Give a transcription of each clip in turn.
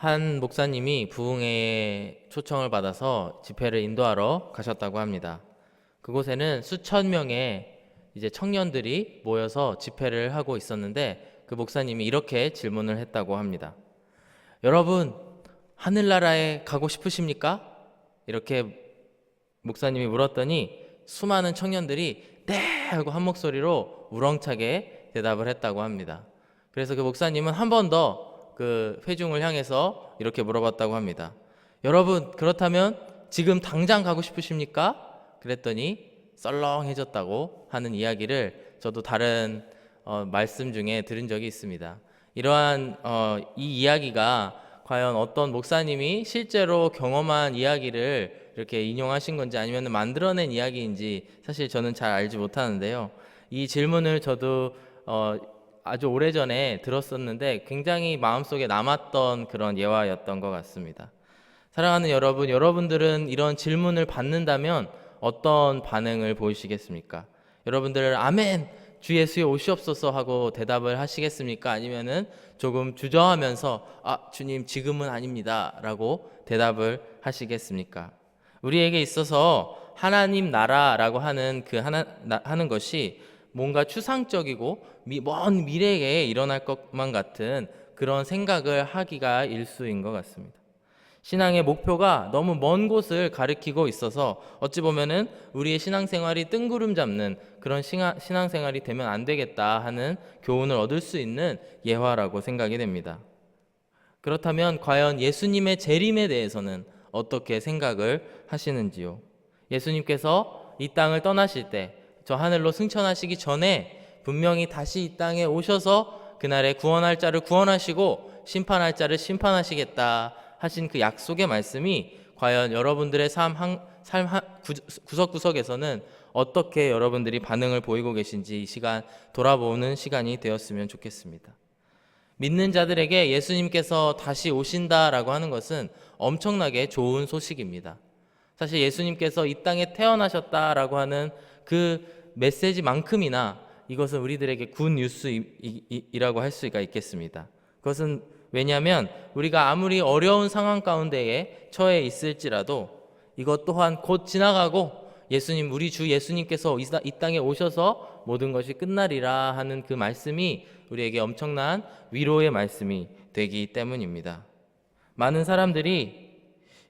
한 목사님이 부흥회에 초청을 받아서 집회를 인도하러 가셨다고 합니다. 그곳에는 수천 명의 이제 청년들이 모여서 집회를 하고 있었는데 그 목사님이 이렇게 질문을 했다고 합니다. 여러분, 하늘나라에 가고 싶으십니까? 이렇게 목사님이 물었더니 수많은 청년들이 네! 하고 한 목소리로 우렁차게 대답을 했다고 합니다. 그래서 그 목사님은 한 번 더 그 회중을 향해서 이렇게 물어봤다고 합니다. 여러분, 그렇다면 지금 당장 가고 싶으십니까? 그랬더니 썰렁해졌다고 하는 이야기를 저도 다른 말씀 중에 들은 적이 있습니다. 이러한 이 이야기가 과연 어떤 목사님이 실제로 경험한 이야기를 이렇게 인용하신 건지 아니면 만들어낸 이야기인지 사실 저는 잘 알지 못하는데요. 이 질문을 저도 아주 오래전에 들었었는데 굉장히 마음속에 남았던 그런 예화였던 것 같습니다. 사랑하는 여러분, 여러분들은 이런 질문을 받는다면 어떤 반응을 보이시겠습니까? 여러분들 아멘, 주 예수에 오시옵소서 하고 대답을 하시겠습니까? 아니면은 조금 주저하면서 주님 지금은 아닙니다 라고 대답을 하시겠습니까? 우리에게 있어서 하나님 나라라고 하는 하는 것이 뭔가 추상적이고 먼 미래에 일어날 것만 같은 그런 생각을 하기가 일쑤인 것 같습니다. 신앙의 목표가 너무 먼 곳을 가리키고 있어서 어찌 보면은 우리의 신앙생활이 뜬구름 잡는 그런 신앙생활이 되면 안 되겠다 하는 교훈을 얻을 수 있는 예화라고 생각이 됩니다. 그렇다면 과연 예수님의 재림에 대해서는 어떻게 생각을 하시는지요? 예수님께서 이 땅을 떠나실 때 저 하늘로 승천하시기 전에 분명히 다시 이 땅에 오셔서 그날에 구원할 자를 구원하시고 심판할 자를 심판하시겠다 하신 그 약속의 말씀이 과연 여러분들의 삶 구석구석에서는 어떻게 여러분들이 반응을 보이고 계신지 이 시간 돌아보는 시간이 되었으면 좋겠습니다. 믿는 자들에게 예수님께서 다시 오신다라고 하는 것은 엄청나게 좋은 소식입니다. 사실 예수님께서 이 땅에 태어나셨다라고 하는 그 메시지만큼이나 이것은 우리들에게 굿 뉴스이라고 할 수가 있겠습니다. 그것은 왜냐하면 우리가 아무리 어려운 상황 가운데에 처해 있을지라도 이것 또한 곧 지나가고 우리 주 예수님께서 이 땅에 오셔서 모든 것이 끝나리라 하는 그 말씀이 우리에게 엄청난 위로의 말씀이 되기 때문입니다. 많은 사람들이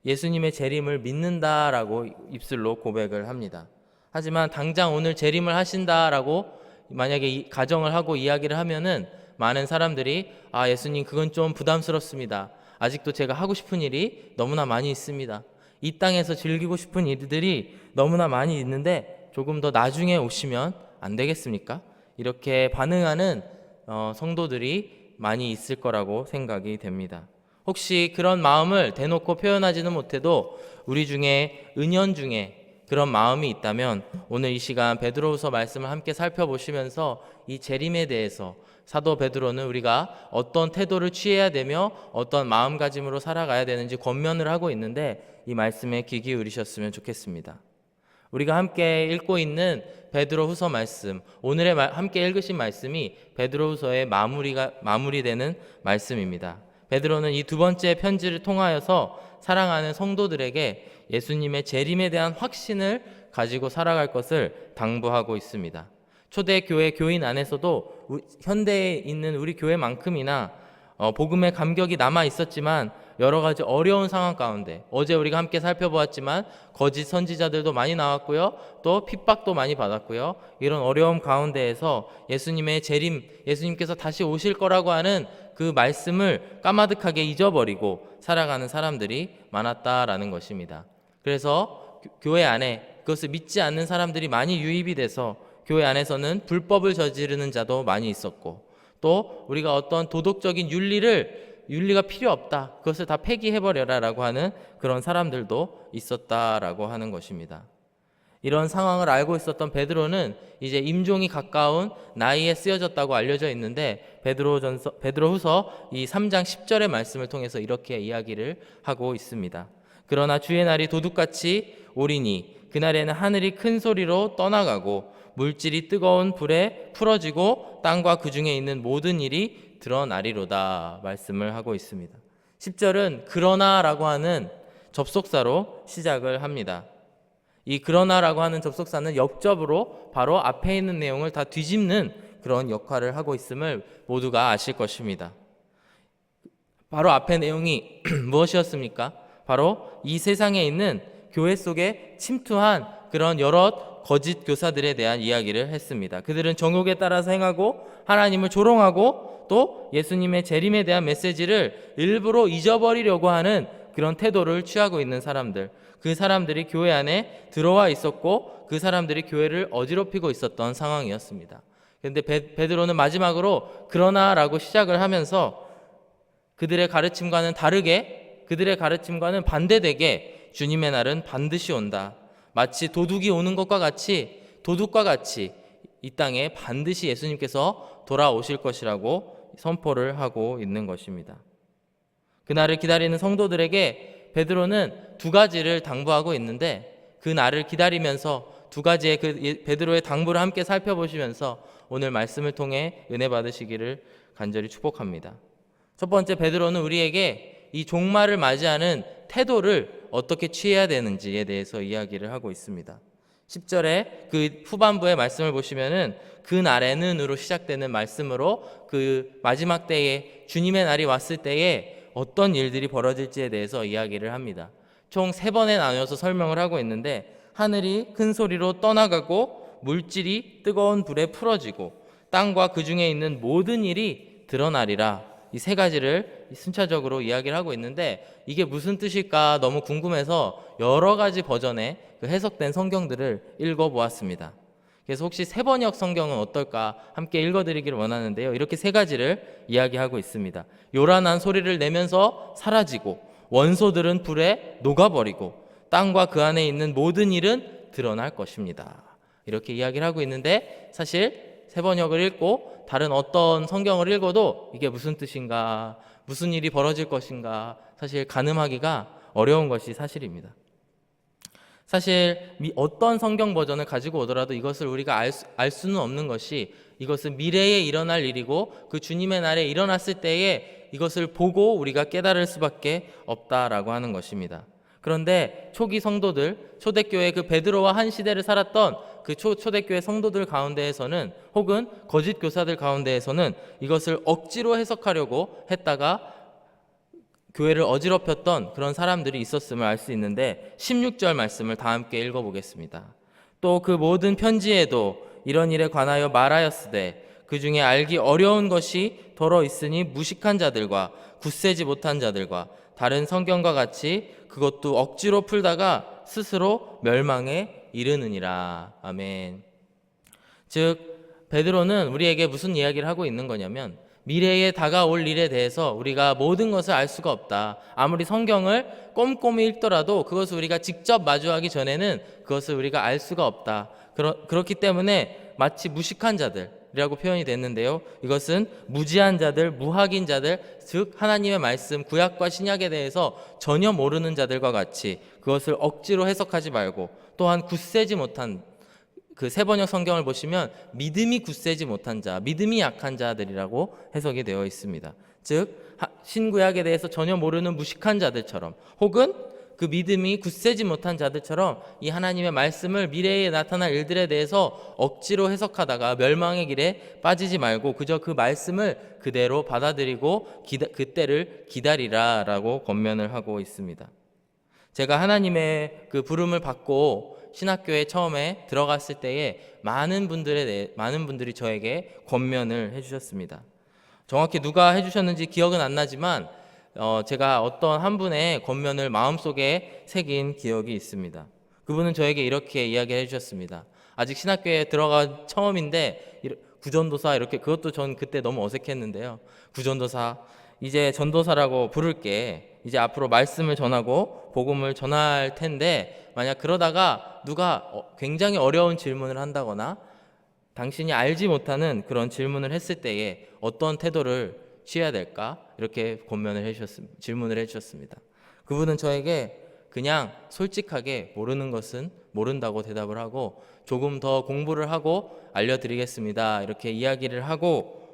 예수님의 재림을 믿는다라고 입술로 고백을 합니다. 하지만 당장 오늘 재림을 하신다라고 만약에 가정을 하고 이야기를 하면은 많은 사람들이 예수님 그건 좀 부담스럽습니다. 아직도 제가 하고 싶은 일이 너무나 많이 있습니다. 이 땅에서 즐기고 싶은 일들이 너무나 많이 있는데 조금 더 나중에 오시면 안 되겠습니까? 이렇게 반응하는 성도들이 많이 있을 거라고 생각이 됩니다. 혹시 그런 마음을 대놓고 표현하지는 못해도 우리 중에 은연중에 그런 마음이 있다면 오늘 이 시간 베드로후서 말씀을 함께 살펴보시면서 이 재림에 대해서 사도 베드로는 우리가 어떤 태도를 취해야 되며 어떤 마음가짐으로 살아가야 되는지 권면을 하고 있는데 이 말씀에 귀 기울이셨으면 좋겠습니다. 우리가 함께 읽고 있는 베드로후서 말씀, 오늘의 함께 읽으신 말씀이 베드로후서의 마무리되는 말씀입니다. 베드로는 이 두 번째 편지를 통하여서 사랑하는 성도들에게 예수님의 재림에 대한 확신을 가지고 살아갈 것을 당부하고 있습니다. 초대교회 교인 안에서도 현대에 있는 우리 교회만큼이나 복음의 감격이 남아 있었지만 여러 가지 어려운 상황 가운데 어제 우리가 함께 살펴보았지만 거짓 선지자들도 많이 나왔고요. 또 핍박도 많이 받았고요. 이런 어려움 가운데에서 예수님의 재림, 예수님께서 다시 오실 거라고 하는 그 말씀을 까마득하게 잊어버리고 살아가는 사람들이 많았다라는 것입니다. 그래서 교회 안에 그것을 믿지 않는 사람들이 많이 유입이 돼서 교회 안에서는 불법을 저지르는 자도 많이 있었고 또 우리가 어떤 도덕적인 윤리가 필요 없다. 그것을 다 폐기해버려라 라고 하는 그런 사람들도 있었다라고 하는 것입니다. 이런 상황을 알고 있었던 베드로는 이제 임종이 가까운 나이에 쓰여졌다고 알려져 있는데 베드로후서 이 3장 10절의 말씀을 통해서 이렇게 이야기를 하고 있습니다. 그러나 주의 날이 도둑같이 오리니 그날에는 하늘이 큰 소리로 떠나가고 물질이 뜨거운 불에 풀어지고 땅과 그 중에 있는 모든 일이 드러나리로다 말씀을 하고 있습니다. 10절은 그러나라고 하는 접속사로 시작을 합니다. 이 그러나라고 하는 접속사는 역접으로 바로 앞에 있는 내용을 다 뒤집는 그런 역할을 하고 있음을 모두가 아실 것입니다. 바로 앞에 내용이 무엇이었습니까? 바로 이 세상에 있는 교회 속에 침투한 그런 여러 거짓 교사들에 대한 이야기를 했습니다. 그들은 정욕에 따라서 행하고 하나님을 조롱하고 또 예수님의 재림에 대한 메시지를 일부러 잊어버리려고 하는 그런 태도를 취하고 있는 사람들, 그 사람들이 교회 안에 들어와 있었고 그 사람들이 교회를 어지럽히고 있었던 상황이었습니다. 그런데 베드로는 마지막으로 그러나라고 시작을 하면서 그들의 가르침과는 다르게, 그들의 가르침과는 반대되게 주님의 날은 반드시 온다. 마치 도둑이 오는 것과 같이, 도둑과 같이 이 땅에 반드시 예수님께서 돌아오실 것이라고 선포를 하고 있는 것입니다. 그날을 기다리는 성도들에게 베드로는 두 가지를 당부하고 있는데, 그 날을 기다리면서 두 가지의 그 베드로의 당부를 함께 살펴보시면서 오늘 말씀을 통해 은혜 받으시기를 간절히 축복합니다. 첫 번째, 베드로는 우리에게 이 종말을 맞이하는 태도를 어떻게 취해야 되는지에 대해서 이야기를 하고 있습니다. 10절에 그 후반부의 말씀을 보시면은 그 날에는으로 시작되는 말씀으로 그 마지막 때에 주님의 날이 왔을 때에 어떤 일들이 벌어질지에 대해서 이야기를 합니다. 총 3번에 나누어서 설명을 하고 있는데, 하늘이 큰 소리로 떠나가고 물질이 뜨거운 불에 풀어지고 땅과 그 중에 있는 모든 일이 드러나리라. 이 3가지를 순차적으로 이야기를 하고 있는데, 이게 무슨 뜻일까 너무 궁금해서 여러 가지 버전의 그 해석된 성경들을 읽어보았습니다. 그래서 혹시 세번역 성경은 어떨까 함께 읽어드리기를 원하는데요. 이렇게 3가지를 이야기하고 있습니다. 요란한 소리를 내면서 사라지고, 원소들은 불에 녹아버리고, 땅과 그 안에 있는 모든 일은 드러날 것입니다. 이렇게 이야기를 하고 있는데, 사실 세번역을 읽고 다른 어떤 성경을 읽어도 이게 무슨 뜻인가, 무슨 일이 벌어질 것인가 사실 가늠하기가 어려운 것이 사실입니다. 사실 어떤 성경 버전을 가지고 오더라도 이것을 우리가 알 수는 없는 것이, 이것은 미래에 일어날 일이고 그 주님의 날에 일어났을 때에 이것을 보고 우리가 깨달을 수밖에 없다라고 하는 것입니다. 그런데 초기 성도들, 초대교회 그 베드로와 한 시대를 살았던 그 초대교회 성도들 가운데에서는, 혹은 거짓 교사들 가운데에서는 이것을 억지로 해석하려고 했다가 교회를 어지럽혔던 그런 사람들이 있었음을 알 수 있는데, 16절 말씀을 다 함께 읽어보겠습니다. 또 그 모든 편지에도 이런 일에 관하여 말하였으되 그 중에 알기 어려운 것이 더러 있으니 무식한 자들과 굳세지 못한 자들과 다른 성경과 같이 그것도 억지로 풀다가 스스로 멸망에 이르느니라. 아멘. 즉 베드로는 우리에게 무슨 이야기를 하고 있는 거냐면, 미래에 다가올 일에 대해서 우리가 모든 것을 알 수가 없다. 아무리 성경을 꼼꼼히 읽더라도 그것을 우리가 직접 마주하기 전에는 그것을 우리가 알 수가 없다. 그렇기 때문에 마치 무식한 자들이라고 표현이 됐는데요. 이것은 무지한 자들, 무학인 자들, 즉 하나님의 말씀, 구약과 신약에 대해서 전혀 모르는 자들과 같이 그것을 억지로 해석하지 말고, 또한 굳세지 못한, 그 세번역 성경을 보시면 믿음이 굳세지 못한 자, 믿음이 약한 자들이라고 해석이 되어 있습니다. 즉 신구약에 대해서 전혀 모르는 무식한 자들처럼, 혹은 그 믿음이 굳세지 못한 자들처럼 이 하나님의 말씀을, 미래에 나타날 일들에 대해서 억지로 해석하다가 멸망의 길에 빠지지 말고 그저 그 말씀을 그대로 받아들이고 그때를 기다리라라고 권면을 하고 있습니다. 제가 하나님의 그 부름을 받고 신학교에 처음에 들어갔을 때에 많은 분들이 저에게 권면을 해주셨습니다. 정확히 누가 해주셨는지 기억은 안 나지만 제가 어떤 한 분의 권면을 마음속에 새긴 기억이 있습니다. 그분은 저에게 이렇게 이야기를 해주셨습니다. 아직 신학교에 들어간 처음인데 구전도사, 이렇게, 그것도 전 그때 너무 어색했는데요. 구전도사, 이제 전도사라고 부를게. 이제 앞으로 말씀을 전하고 복음을 전할 텐데, 만약 그러다가 누가 굉장히 어려운 질문을 한다거나 당신이 알지 못하는 그런 질문을 했을 때에 어떤 태도를 취해야 될까? 이렇게 질문을 해주셨습니다. 그분은 저에게 그냥 솔직하게 모르는 것은 모른다고 대답을 하고, 조금 더 공부를 하고 알려드리겠습니다, 이렇게 이야기를 하고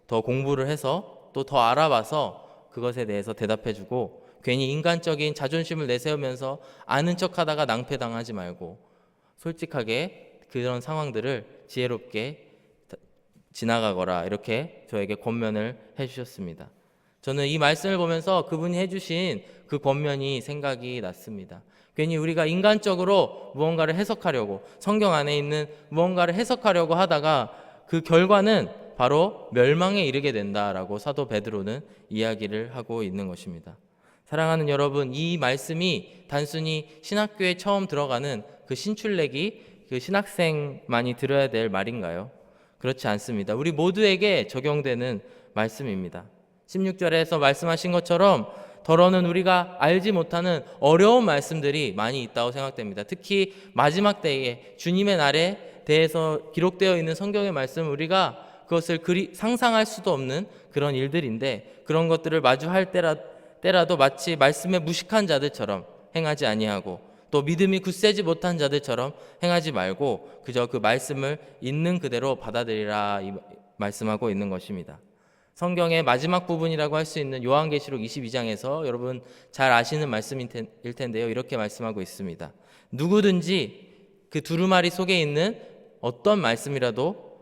더 공부를 해서 또 더 알아봐서 그것에 대해서 대답해주고 괜히 인간적인 자존심을 내세우면서 아는 척하다가 낭패당하지 말고 솔직하게 그런 상황들을 지혜롭게 지나가거라 이렇게 저에게 권면을 해주셨습니다. 저는 이 말씀을 보면서 그분이 해주신 그 권면이 생각이 났습니다. 괜히 우리가 인간적으로 무언가를 해석하려고 성경 안에 있는 무언가를 해석하려고 하다가 그 결과는 바로 멸망에 이르게 된다라고 사도 베드로는 이야기를 하고 있는 것입니다. 사랑하는 여러분, 이 말씀이 단순히 신학교에 처음 들어가는 그 신출내기 그 신학생만이 들어야 될 말인가요? 그렇지 않습니다. 우리 모두에게 적용되는 말씀입니다. 16절에서 말씀하신 것처럼 더러는 우리가 알지 못하는 어려운 말씀들이 많이 있다고 생각됩니다. 특히 마지막 때에 주님의 날에 대해서 기록되어 있는 성경의 말씀, 우리가 그것을 상상할 수도 없는 그런 일들인데 그런 것들을 마주할 때라도 마치 말씀에 무식한 자들처럼 행하지 아니하고 또 믿음이 굳세지 못한 자들처럼 행하지 말고 그저 그 말씀을 있는 그대로 받아들이라 말씀하고 있는 것입니다. 성경의 마지막 부분이라고 할 수 있는 요한계시록 22장에서 여러분 잘 아시는 말씀일 텐데요. 이렇게 말씀하고 있습니다. 누구든지 그 두루마리 속에 있는 어떤 말씀이라도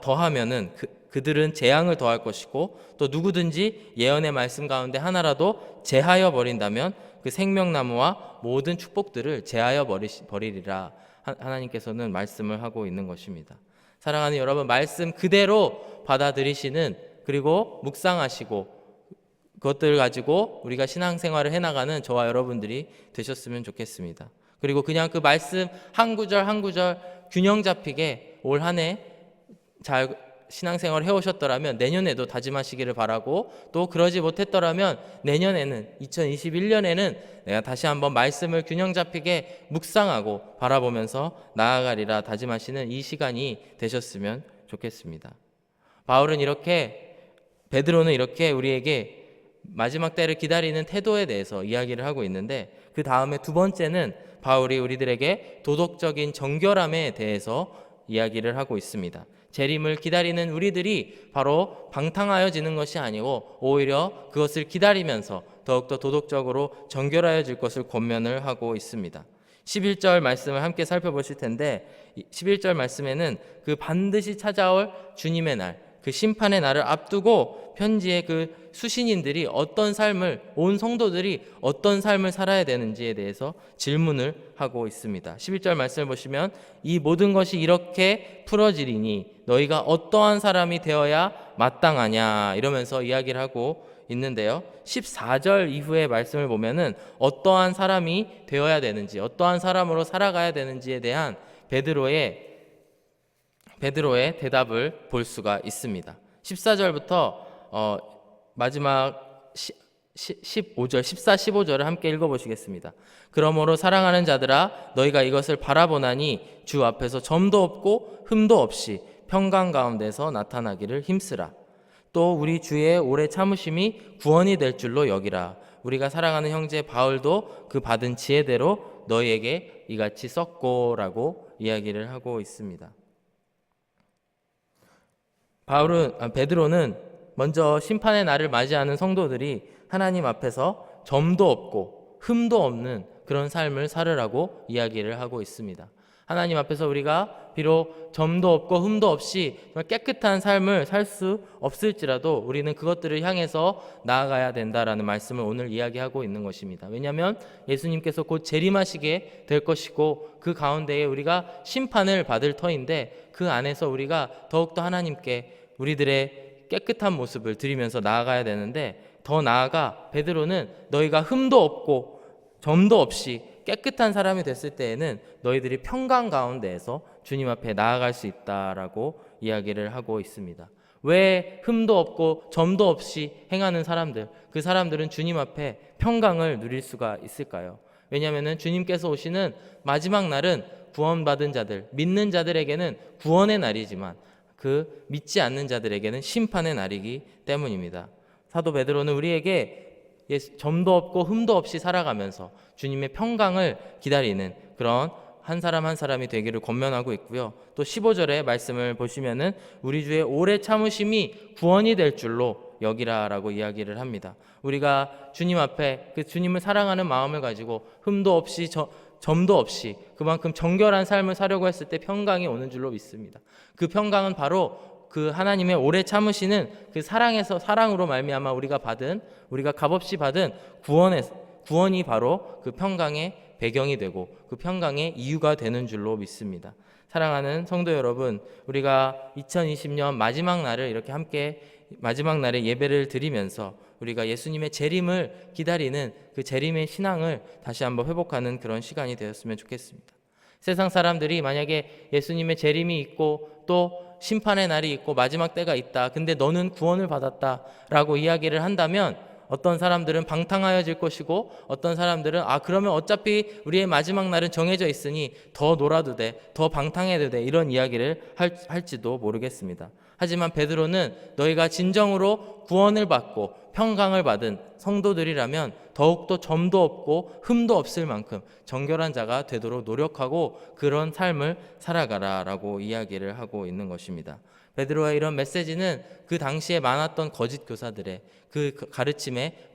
더하면은 그들은 재앙을 더할 것이고 또 누구든지 예언의 말씀 가운데 하나라도 제하여 버린다면 그 생명나무와 모든 축복들을 제하여 버리리라 하나님께서는 말씀을 하고 있는 것입니다. 사랑하는 여러분, 말씀 그대로 받아들이시는 그리고 묵상하시고 그것들을 가지고 우리가 신앙생활을 해나가는 저와 여러분들이 되셨으면 좋겠습니다. 그리고 그냥 그 말씀 한 구절 한 구절 균형 잡히게 올 한 해 잘 신앙생활을 해오셨더라면 내년에도 다짐하시기를 바라고 또 그러지 못했더라면 내년에는 2021년에는 내가 다시 한번 말씀을 균형 잡히게 묵상하고 바라보면서 나아가리라 다짐하시는 이 시간이 되셨으면 좋겠습니다. 베드로는 이렇게 우리에게 마지막 때를 기다리는 태도에 대해서 이야기를 하고 있는데 그 다음에 두 번째는 바울이 우리들에게 도덕적인 정결함에 대해서 이야기를 하고 있습니다. 재림을 기다리는 우리들이 바로 방탕하여지는 것이 아니고 오히려 그것을 기다리면서 더욱더 도덕적으로 정결하여질 것을 권면을 하고 있습니다. 11절 말씀을 함께 살펴보실 텐데 11절 말씀에는 그 반드시 찾아올 주님의 날, 그 심판의 날을 앞두고 편지의 그 수신인들이 어떤 삶을, 온 성도들이 어떤 삶을 살아야 되는지에 대해서 질문을 하고 있습니다. 11절 말씀을 보시면 이 모든 것이 이렇게 풀어지리니 너희가 어떠한 사람이 되어야 마땅하냐 이러면서 이야기를 하고 있는데요. 14절 이후의 말씀을 보면은 어떠한 사람이 되어야 되는지, 어떠한 사람으로 살아가야 되는지에 대한 베드로의 대답을 볼 수가 있습니다. 14절부터 마지막 15절, 14, 15절을 함께 읽어보시겠습니다. 그러므로 사랑하는 자들아 너희가 이것을 바라보나니 주 앞에서 점도 없고 흠도 없이 평강 가운데서 나타나기를 힘쓰라. 또 우리 주의 오래 참으심이 구원이 될 줄로 여기라. 우리가 사랑하는 형제 바울도 그 받은 지혜대로 너희에게 이같이 썼고라고 이야기를 하고 있습니다. 베드로는 먼저 심판의 날을 맞이하는 성도들이 하나님 앞에서 점도 없고 흠도 없는 그런 삶을 살으라고 이야기를 하고 있습니다. 하나님 앞에서 우리가 비록 점도 없고 흠도 없이 깨끗한 삶을 살 수 없을지라도 우리는 그것들을 향해서 나아가야 된다라는 말씀을 오늘 이야기하고 있는 것입니다. 왜냐하면 예수님께서 곧 재림하시게 될 것이고 그 가운데에 우리가 심판을 받을 터인데 그 안에서 우리가 더욱더 하나님께 우리들의 깨끗한 모습을 드리면서 나아가야 되는데 더 나아가 베드로는 너희가 흠도 없고 점도 없이 깨끗한 사람이 됐을 때에는 너희들이 평강 가운데에서 주님 앞에 나아갈 수 있다라고 이야기를 하고 있습니다. 왜 흠도 없고 점도 없이 행하는 사람들, 그 사람들은 주님 앞에 평강을 누릴 수가 있을까요? 왜냐하면 주님께서 오시는 마지막 날은 구원받은 자들, 믿는 자들에게는 구원의 날이지만 그 믿지 않는 자들에게는 심판의 날이기 때문입니다. 사도 베드로는 우리에게 점도 없고 흠도 없이 살아가면서 주님의 평강을 기다리는 그런 한 사람 한 사람이 되기를 권면하고 있고요. 또 15절의 말씀을 보시면은 우리 주의 오래 참으심이 구원이 될 줄로 여기라라고 이야기를 합니다. 우리가 주님 앞에 그 주님을 사랑하는 마음을 가지고 흠도 없이 점도 없이 그만큼 정결한 삶을 사려고 했을 때 평강이 오는 줄로 믿습니다. 그 평강은 바로 그 하나님의 오래 참으시는 그 사랑으로 말미암아 우리가 값없이 받은 구원이 바로 그 평강의 배경이 되고 그 평강의 이유가 되는 줄로 믿습니다. 사랑하는 성도 여러분, 우리가 2020년 마지막 날을 이렇게 함께 마지막 날에 예배를 드리면서 우리가 예수님의 재림을 기다리는 그 재림의 신앙을 다시 한번 회복하는 그런 시간이 되었으면 좋겠습니다. 세상 사람들이 만약에 예수님의 재림이 있고 또 심판의 날이 있고 마지막 때가 있다. 근데 너는 구원을 받았다라고 이야기를 한다면 어떤 사람들은 방탕하여질 것이고 어떤 사람들은 그러면 어차피 우리의 마지막 날은 정해져 있으니 더 놀아도 돼, 더 방탕해도 돼 이런 이야기를 할지도 모르겠습니다. 하지만 베드로는 너희가 진정으로 구원을 받고 평강을 받은 성도들이라면 더욱더 점도 없고 흠도 없을 만큼 정결한 자가 되도록 노력하고 그런 삶을 살아가라라고 이야기를 하고 있는 것입니다. 베드로의 이런 메시지는 그 당시에 많았던 거짓 교사들의 그 가르침에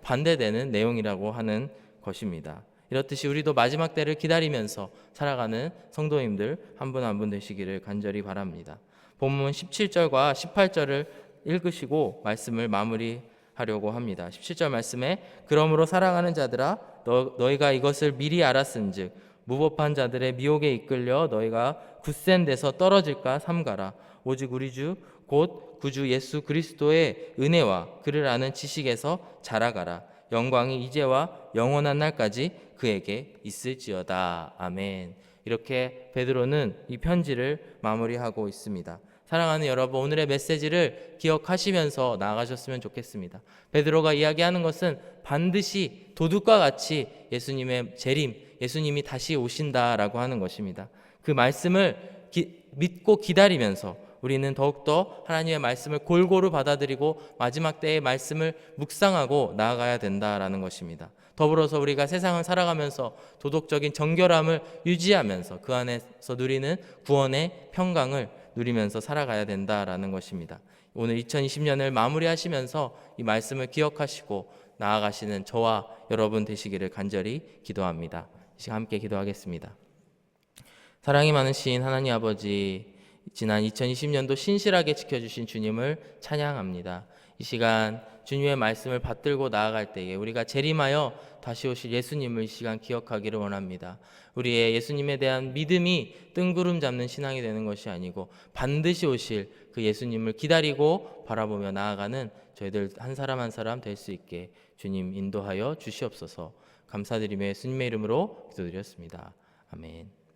반대되는 내용이라고 하는 것입니다. 이렇듯이 우리도 마지막 때를 기다리면서 살아가는 성도님들 한 분 한 분 되시기를 간절히 바랍니다. 본문 17절과 18절을 읽으시고 말씀을 마무리하려고 합니다. 17절 말씀에 그러므로 사랑하는 자들아 너희가 이것을 미리 알았은즉 무법한 자들의 미혹에 이끌려 너희가 굳센 데서 떨어질까 삼가라. 오직 우리 주 곧 구주 예수 그리스도의 은혜와 그를 아는 지식에서 자라가라. 영광이 이제와 영원한 날까지 그에게 있을지어다. 아멘. 이렇게 베드로는 이 편지를 마무리하고 있습니다. 사랑하는 여러분, 오늘의 메시지를 기억하시면서 나아가셨으면 좋겠습니다. 베드로가 이야기하는 것은 반드시 도둑과 같이 예수님의 재림, 예수님이 다시 오신다라고 하는 것입니다. 그 말씀을 믿고 기다리면서 우리는 더욱더 하나님의 말씀을 골고루 받아들이고 마지막 때의 말씀을 묵상하고 나아가야 된다라는 것입니다. 더불어서 우리가 세상을 살아가면서 도덕적인 정결함을 유지하면서 그 안에서 누리는 구원의 평강을 누리면서 살아가야 된다라는 것입니다. 오늘 2020년을 마무리하시면서 이 말씀을 기억하시고 나아가시는 저와 여러분 되시기를 간절히 기도합니다. 이 시간 함께 기도하겠습니다. 사랑이 많으신 하나님 아버지, 지난 2020년도 신실하게 지켜주신 주님을 찬양합니다. 이 시간 주님의 말씀을 받들고 나아갈 때에 우리가 재림하여 다시 오실 예수님을 이 시간 기억하기를 원합니다. 우리의 예수님에 대한 믿음이 뜬구름 잡는 신앙이 되는 것이 아니고 반드시 오실 그 예수님을 기다리고 바라보며 나아가는 저희들 한 사람 한 사람 될 수 있게 주님 인도하여 주시옵소서. 감사드리며 예수님의 이름으로 기도드렸습니다. 아멘.